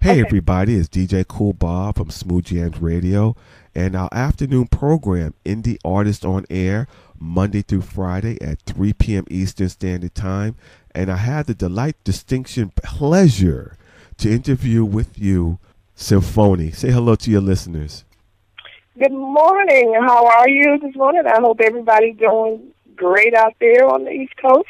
Hey Okay. everybody, it's DJ Koolbob from Smooth Jams Radio and our afternoon program, Indie Artist on Air, Monday through Friday at 3 p.m. Eastern Standard Time. And I have the delight, distinction, pleasure to interview with you, Xymphoni. Say hello to your listeners. Good morning. How are you this morning? I hope everybody's doing great out there on the East Coast.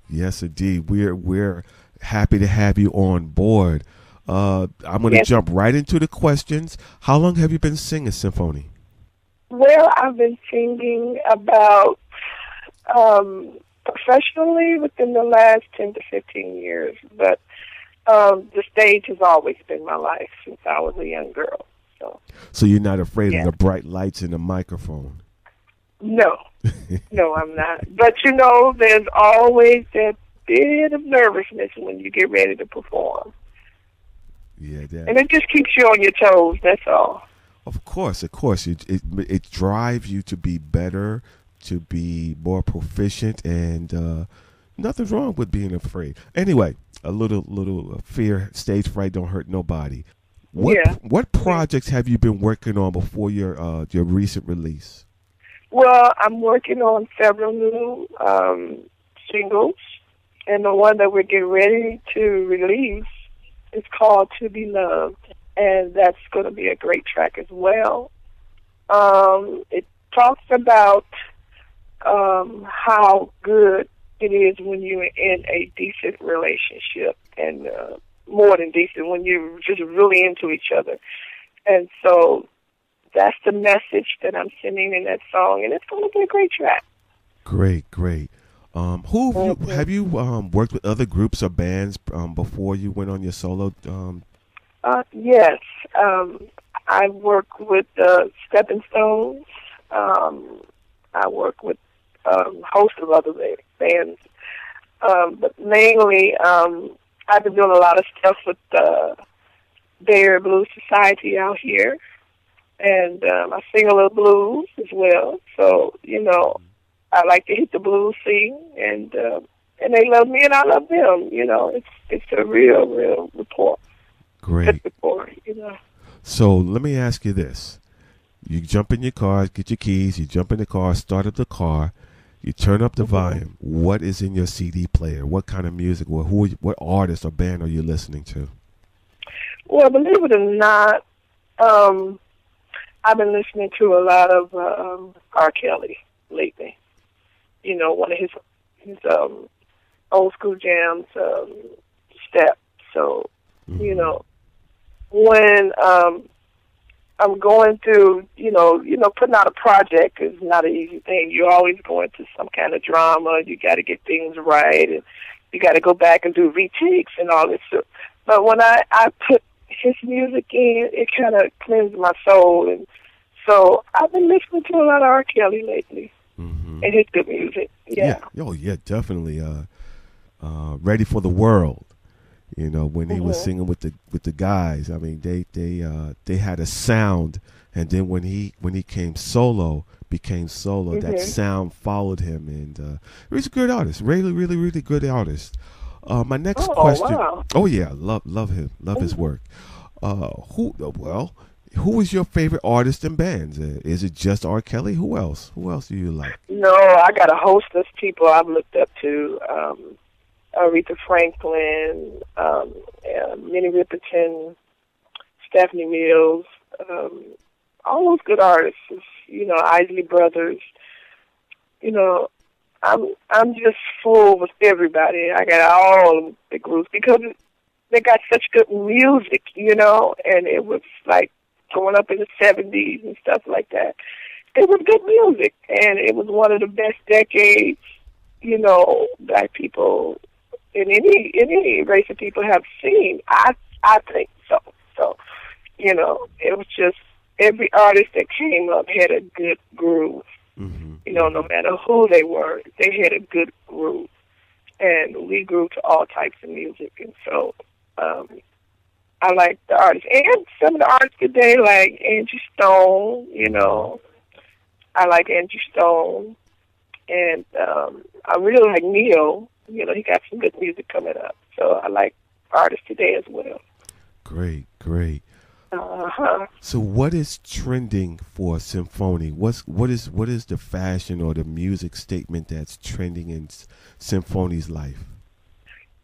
Yes, indeed. We're happy to have you on board. I'm going to Yes. jump right into the questions. How long have you been singing, Xymphoni? Well, I've been singing about professionally within the last 10 to 15 years, but the stage has always been my life since I was a young girl. So you're not afraid of Yeah. the bright lights and the microphone? No, no, I'm not. But there's always that bit of nervousness when you get ready to perform. Yeah, And it just keeps you on your toes, that's all. of course, of course. It drives you to be better, to be more proficient, and nothing's wrong with being afraid. Anyway, a little fear, stage fright don't hurt nobody. What Yeah. what Yeah. projects have you been working on before your recent release? Well, I'm working on several new singles, and the one that we're getting ready to release is called To Be Loved, and that's going to be a great track as well. It talks about how good it is when you're in a decent relationship, and more than decent, when you're just really into each other. And so that's the message that I'm sending in that song, and it's going to be a great track. Great, great. Have you worked with other groups or bands before you went on your solo? Yes, I work with Stepping Stones. I work with a host of other bands, but mainly I've been doing a lot of stuff with the Bay Area Blues Society out here, and I sing a little blues as well. So I like to hit the blues scene, and they love me and I love them. It's a real rapport. Good Great. rapport. So let me ask you this. You jump in your car, get your keys, you jump in the car, start up the car, you turn up the volume. What is in your CD player? What kind of music, or what artist or band are you listening to? Well, believe it or not, I've been listening to a lot of R. Kelly lately. One of his old school jams, Step. So, when I'm going through, putting out a project is not an easy thing. You're always going through some kind of drama. You got to get things right, and you got to go back and do retakes and all this stuff. But when I put his music in, it kind of cleanses my soul. And so I've been listening to a lot of R. Kelly lately, and his good music. Yeah. Oh yeah, definitely. Ready for the World. When he was singing with the guys. I mean, they had a sound, and then when he became solo, that sound followed him, and he's a good artist. Really good artist. My next Oh, question. wow. Oh yeah, love him, love his work. Who is your favorite artist and bands? Is it just R. Kelly? Who else? Who else do you like? No, I got a host of people I've looked up to. Aretha Franklin, Minnie Riperton, Stephanie Mills, all those good artists, Isley Brothers. I'm just full with everybody. I got all the groups because they got such good music, and it was like growing up in the 70s and stuff like that. It was good music, and it was one of the best decades, black people in any race of people have seen. I think so. So, it was just every artist that came up had a good groove. No matter who they were, they had a good groove. And we grew to all types of music. And so I like the artists. And some of the artists today, like Angie Stone, I like Angie Stone. And I really like Neil. He got some good music coming up. So I like artists today as well. Great, great. Uh-huh. So, what is trending for Xymphoni? What is the fashion or the music statement that's trending in Xymphoni's life?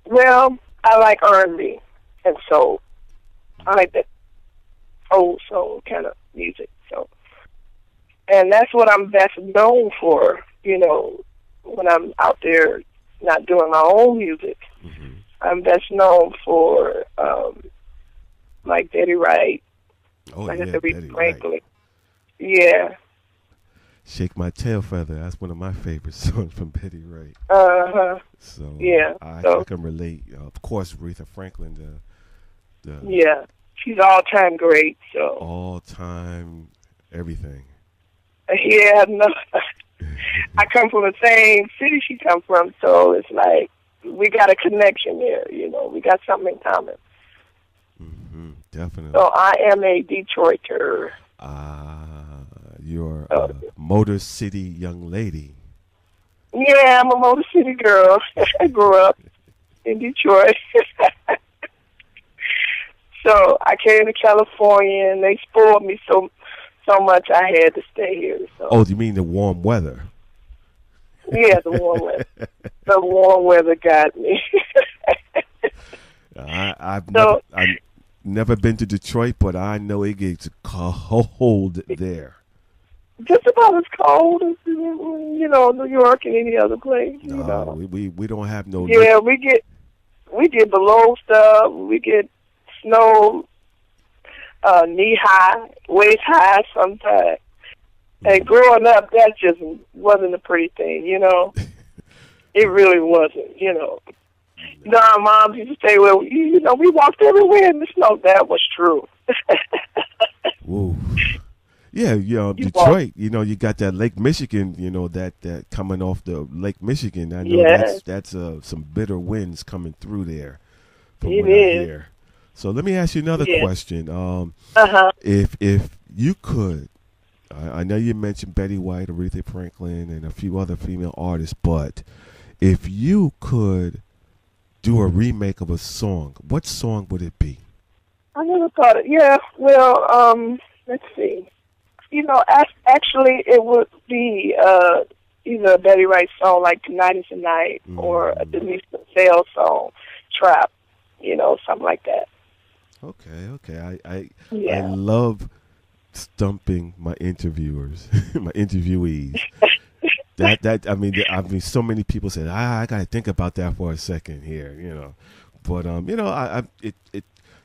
Well, I like R&B and soul. I like that old soul kind of music. So, and that's what I'm best known for. You know, when I'm out there not doing my own music, Mm-hmm. I'm best known for like Betty Wright, Oh like yeah, Aretha Betty Franklin. Wright. Yeah. Shake My Tail Feather. That's one of my favorite songs from Betty Wright. Uh-huh. So Yeah. I can relate. Of course, Aretha Franklin, the Yeah. She's all-time great, so. all time everything. Yeah, no. I come from the same city she comes from, so it's like we got a connection there, you know. We got something in common. Mm-hmm, definitely. So I am a Detroiter. You're a Motor City young lady. Yeah, I'm a Motor City girl. I grew up in Detroit. So I came to California, and they spoiled me so much I had to stay here. So. Oh, you mean the warm weather? Yeah, the warm weather. The warm weather got me. I've So- never been to Detroit, but I know it gets cold there. Just about as cold as, you know, New York and any other place, you No, know. we don't have no. Yeah, we get below stuff. We get snow knee high, waist high sometimes. And growing up, that just wasn't a pretty thing, you know. It really wasn't, you know. No, our moms used to say, well, you know, we walked everywhere in the snow. That was true. Whoa. Yeah, You Detroit. You know, you got that Lake Michigan. You know that coming off the Lake Michigan. I know Yes. that's some bitter winds coming through there. From It what I is. hear. So let me ask you another Yeah. question. Uh-huh. If you could, I know you mentioned Betty White, Aretha Franklin, and a few other female artists, but if you could do a remake of a song, what song would it be? I never thought it. Yeah, well, let's see. You know, actually, it would be either a Betty Wright song like "Tonight Is the Night" or a Denise Sales song, "Trap." You know, something like that. Okay. I Yeah. love stumping my interviewers, my interviewees. I mean, so many people said, I got to think about that for a second here, you know. But you know, it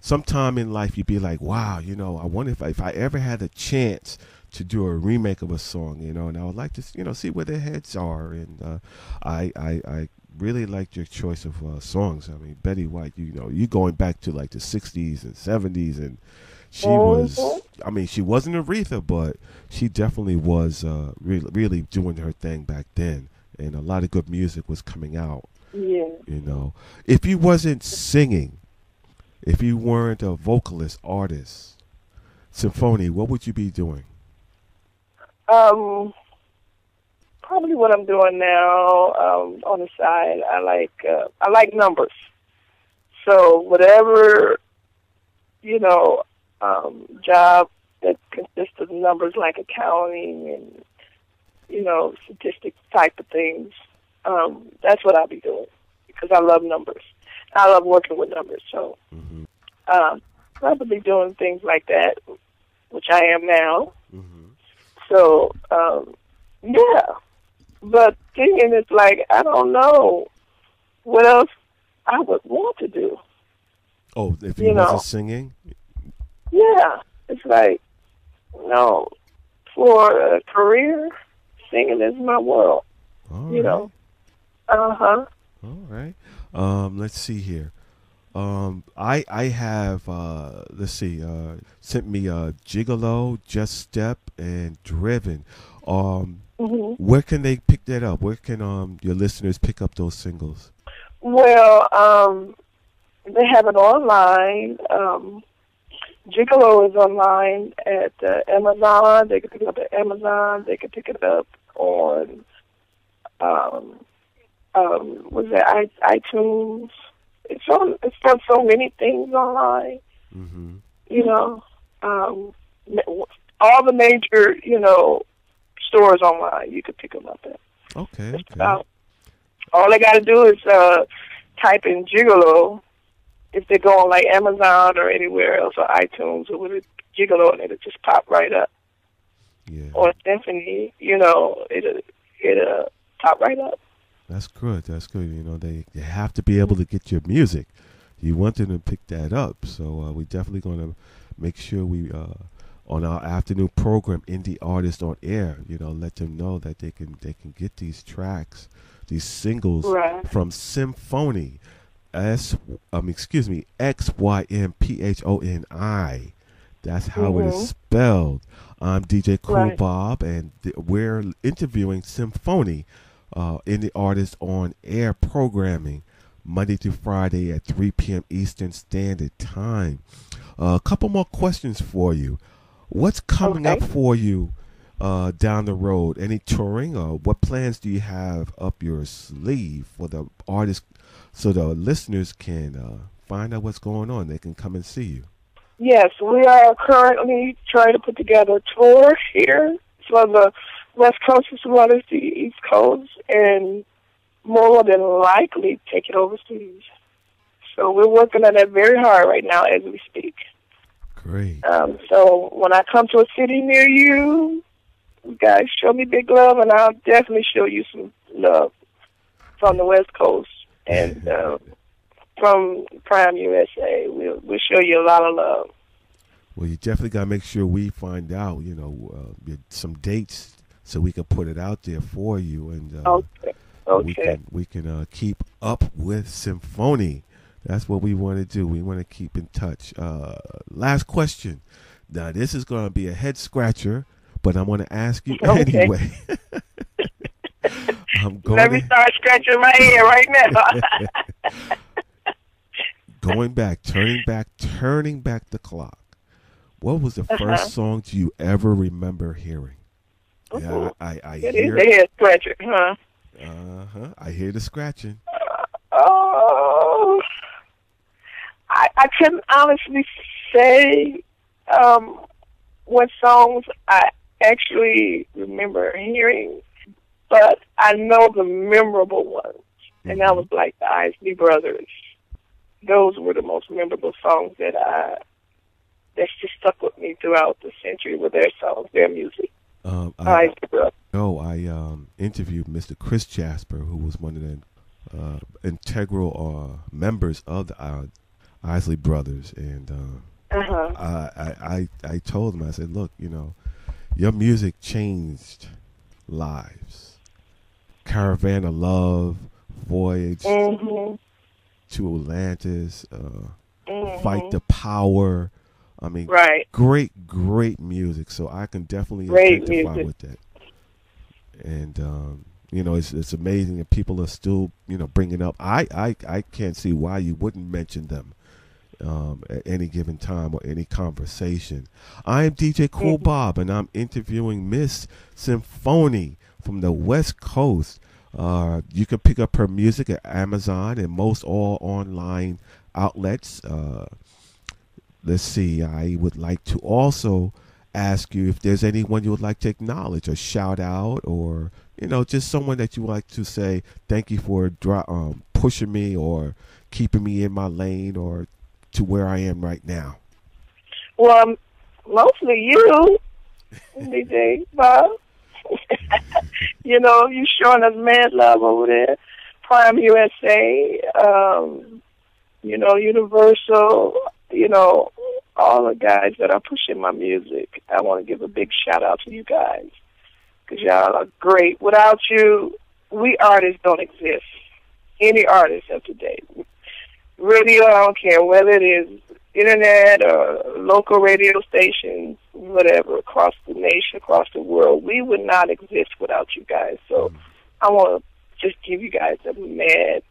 sometime in life you'd be like, wow, you know, I wonder if I ever had a chance to do a remake of a song, you know, and I would like to, you know, see where their heads are. And I really liked your choice of songs. I mean, Betty White, you know, you going back to like the 60s and 70s, and she was, I mean, she wasn't Aretha, but she definitely was really doing her thing back then, and a lot of good music was coming out. Yeah. You know, if you wasn't singing, if you weren't a vocalist, artist, Xymphoni, what would you be doing? Probably what I'm doing now on the side. I like numbers. So whatever, you know, job that consists of numbers like accounting and, you know, statistics type of things, that's what I'll be doing because I love numbers. I love working with numbers. So probably doing things like that, which I am now. So, yeah. But singing is like, I don't know what else I would want to do. Oh, if you wasn't singing? Yeah. It's like, no, for a career, singing is my world. All you right. know. Uh-huh. All right. Let's see here. I have let's see, sent me Gigolo, Just Step, and Driven. Where can they pick that up? Where can your listeners pick up those singles? Well, they have it online. Gigolo is online at Amazon. They can pick it up at Amazon. They can pick it up on what's that? iTunes. It's on so many things online. Mm-hmm. You know, all the major, stores online, you could pick them up at. Okay. Just Okay. about. All they got to do is type in Gigolo. If they go on like Amazon or anywhere else or iTunes or with Gigolo, and it'll just pop right up. Yeah. Or Xymphoni, it'll pop right up. That's good. That's good. They have to be able to get your music. You want them to pick that up. So we definitely going to make sure we on our afternoon program, Indie Artists on Air, let them know that they can get these tracks, these singles Right. from Xymphoni, Xymphoni. That's how it is spelled. I'm DJ Koolbob, and we're interviewing Xymphoni, Indie Artists on Air programming, Monday through Friday at 3 p.m. Eastern Standard Time. A couple more questions for you. What's coming up for you down the road? Any touring, or what plans do you have up your sleeve for the artists so the listeners can find out what's going on? They can come and see you. Yes, we are currently trying to put together a tour here for the West Coast as well as the East Coast, and more than likely take it overseas. So we're working on that very hard right now as we speak. Great. So when I come to a city near you guys show me big love, and I'll definitely show you some love from the West Coast and from Prime USA. We'll show you a lot of love. Well, you definitely got to make sure we find out, some dates so we can put it out there for you, and okay. we can keep up with Xymphoni. That's what we want to do. We want to keep in touch. Last question. Now, this is going to be a head scratcher, but I'm going to ask you anyway. Let me start scratching my head right now. Turning back the clock. What was the first song you ever remember hearing? Yeah, I it hear is a head scratcher, huh? I hear the scratching. Oh, I couldn't honestly say what songs I actually remember hearing, but I know the memorable ones, and that was like the Isley Brothers. Those were the most memorable songs that's just stuck with me throughout the century with their songs, their music. I interviewed Mr. Chris Jasper, who was one of the integral members of the Isley Brothers, and I told him, I said, look, your music changed lives. Caravan of Love, Voyage to Atlantis, Fight the Power. I mean, great music. So I can definitely identify with that. And it's amazing that people are still bringing up. I can't see why you wouldn't mention them at any given time or any conversation. I am DJ Koolbob, and I'm interviewing Miss Xymphoni from the West Coast. You can pick up her music at Amazon and most all online outlets. Let's see, I would like to also ask you if there's anyone you would like to acknowledge or shout out, or just someone that you would like to say thank you for pushing me or keeping me in my lane or to where I am right now. Well, mostly you, DJ Bob. You showing us mad love over there. Prime USA, Universal, all the guys that are pushing my music. I want to give a big shout out to you guys, because y'all are great. Without you, we artists don't exist. Any artist of today. Radio, I don't care whether it is internet or local radio stations, whatever, across the nation, across the world, we would not exist without you guys. So I want to just give you guys a mad